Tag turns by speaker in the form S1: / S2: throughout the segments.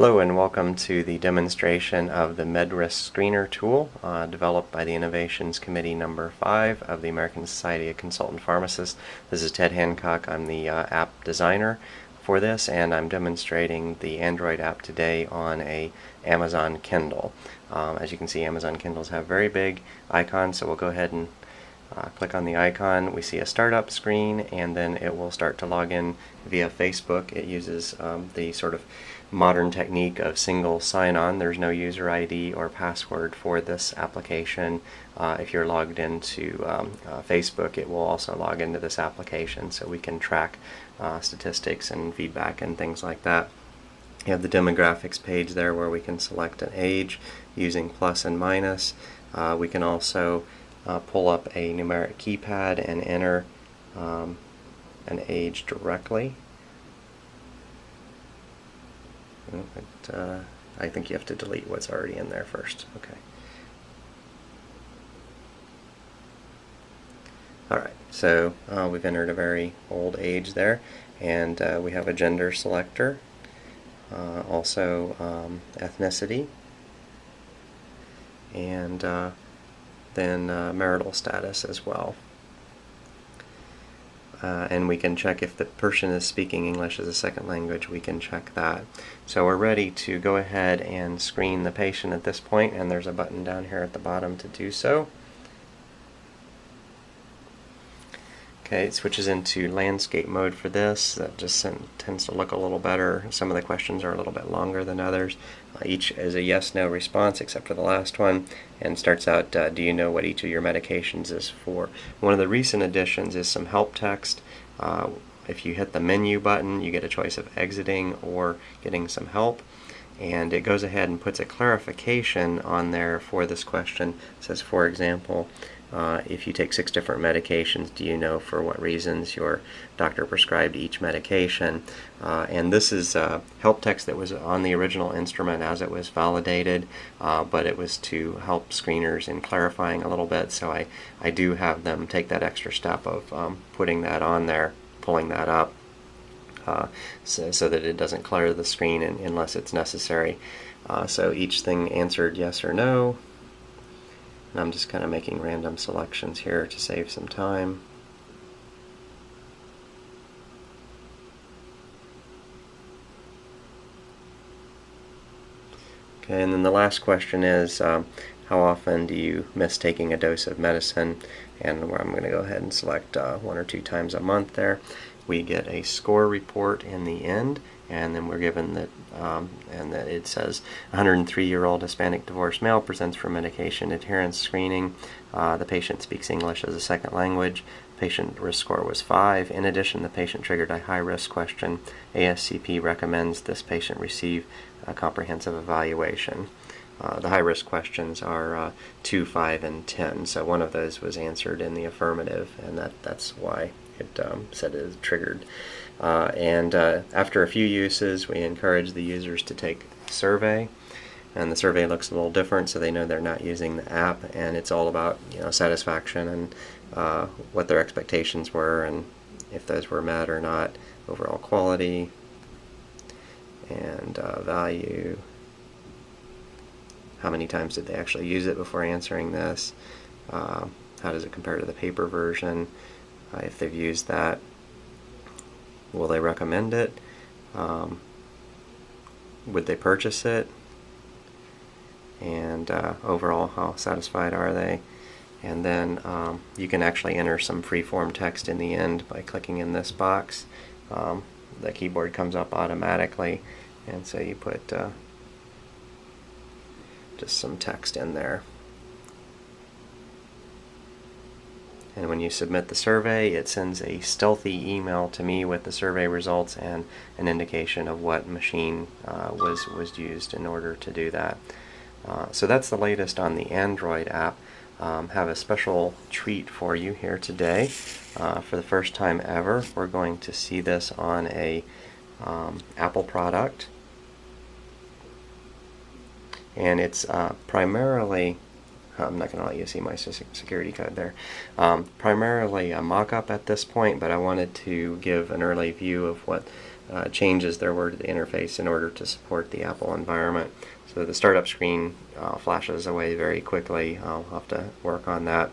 S1: Hello and welcome to the demonstration of the MedRisk Screener tool developed by the Innovations Committee number 5 of the American Society of Consultant Pharmacists. This is Ted Hancock. I'm the app designer for this, and I'm demonstrating the Android app today on a Amazon Kindle. As you can see, Amazon Kindles have very big icons, so we'll go ahead and click on the icon. We see a startup screen, and then it will start to log in via Facebook. It uses the sort of modern technique of single sign-on. There's no user ID or password for this application. If you're logged into Facebook, it will also log into this application, so we can track statistics and feedback and things like that. You have the demographics page there where we can select an age using plus and minus. We can also pull up a numeric keypad and enter an age directly. But, I think you have to delete what's already in there first. Okay. Alright, so we've entered a very old age there, and we have a gender selector, also ethnicity, and then marital status as well. And we can check if the person is speaking English as a second language. We can check that. So we're ready to go ahead and screen the patient at this point, and there's a button down here at the bottom to do so. Okay, it switches into landscape mode for this. That just tends to look a little better. Some of the questions are a little bit longer than others. Each is a yes/no response except for the last one, and starts out, do you know what each of your medications is for? One of the recent additions is some help text. If you hit the menu button, you get a choice of exiting or getting some help. And it goes ahead and puts a clarification on there for this question. It says, for example, if you take 6 different medications, do you know for what reasons your doctor prescribed each medication? And this is help text that was on the original instrument as it was validated, but it was to help screeners in clarifying a little bit, so I do have them take that extra step of putting that on there, pulling that up, so that it doesn't clutter the screen unless it's necessary. So each thing answered yes or no. And I'm just kind of making random selections here to save some time. Okay, and then the last question is, how often do you miss taking a dose of medicine? And I'm going to go ahead and select 1 or 2 times a month there. We get a score report in the end, and then we're given that, and that it says 103-year-old Hispanic divorced male presents for medication adherence screening. The patient speaks English as a second language. Patient risk score was 5. In addition, the patient triggered a high-risk question. ASCP recommends this patient receive a comprehensive evaluation. The high-risk questions are 2, 5, and 10, so one of those was answered in the affirmative, and that's why it said it is triggered. After a few uses, we encourage the users to take a survey, and the survey looks a little different, so they know they're not using the app, and it's all about satisfaction and what their expectations were and if those were met or not, overall quality and value. How many times did they actually use it before answering this? How does it compare to the paper version? If they've used that, will they recommend it? Would they purchase it? And overall, how satisfied are they? And then you can actually enter some free-form text in the end by clicking in this box. The keyboard comes up automatically, and so you put just some text in there. And when you submit the survey, it sends a stealthy email to me with the survey results and an indication of what machine was used in order to do that. So that's the latest on the Android app. Have a special treat for you here today. For the first time ever, we're going to see this on a Apple product. And it's primarily, I'm not going to let you see my security code there, primarily a mock-up at this point, but I wanted to give an early view of what changes there were to the interface in order to support the Apple environment. So the startup screen flashes away very quickly. I'll have to work on that.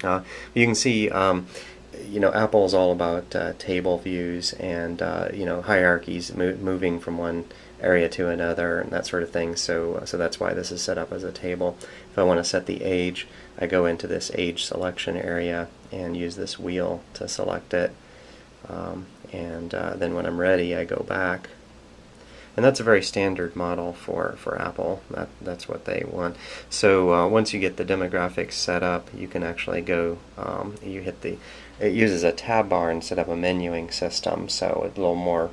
S1: You can see, Apple is all about table views and hierarchies, moving from one area to another and that sort of thing. So that's why this is set up as a table. If I want to set the age, I go into this age selection area and use this wheel to select it. Then when I'm ready, I go back. And that's a very standard model for Apple. That's what they want. So once you get the demographics set up, you can actually go, it uses a tab bar instead of a menuing system, so it's a little more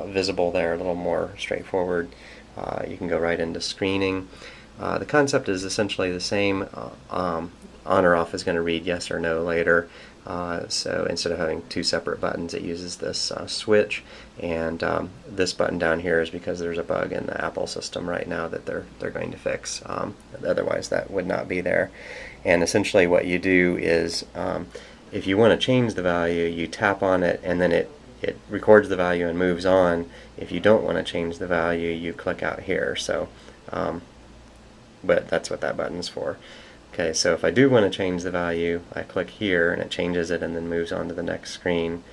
S1: visible there, a little more straightforward. You can go right into screening. The concept is essentially the same. On or off is going to read yes or no later. So instead of having two separate buttons, it uses this switch, and this button down here is because there's a bug in the Apple system right now that they're going to fix. Otherwise, that would not be there. And essentially, what you do is, if you want to change the value, you tap on it, and then it records the value and moves on. If you don't want to change the value, you click out here. So, but that's what that button's for. Okay, so if I do want to change the value, I click here and it changes it and then moves on to the next screen,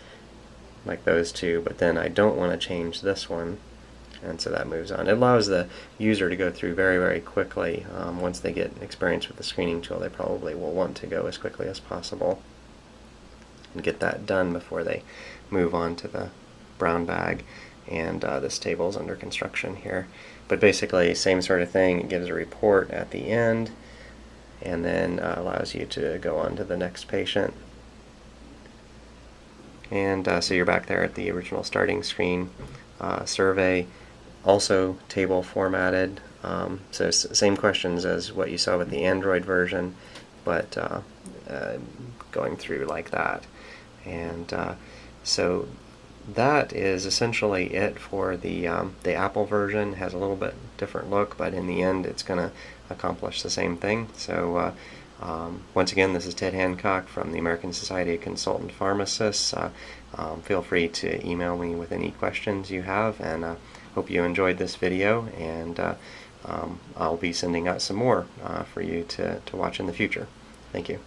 S1: like those two, but then I don't want to change this one, and so that moves on. It allows the user to go through very, very quickly. Once they get experience with the screening tool, they probably will want to go as quickly as possible and get that done before they move on to the brown bag. And this table is under construction here. But basically, same sort of thing. It gives a report at the end, and then allows you to go on to the next patient. And so you're back there at the original starting screen. Survey, also table formatted. So same questions as what you saw with the Android version, but going through like that. And so that is essentially it for the Apple version. It has a little bit different look, but in the end it's going to accomplish the same thing. So once again, this is Ted Hancock from the American Society of Consultant Pharmacists. Feel free to email me with any questions you have, and hope you enjoyed this video, and I'll be sending out some more for you to watch in the future. Thank you.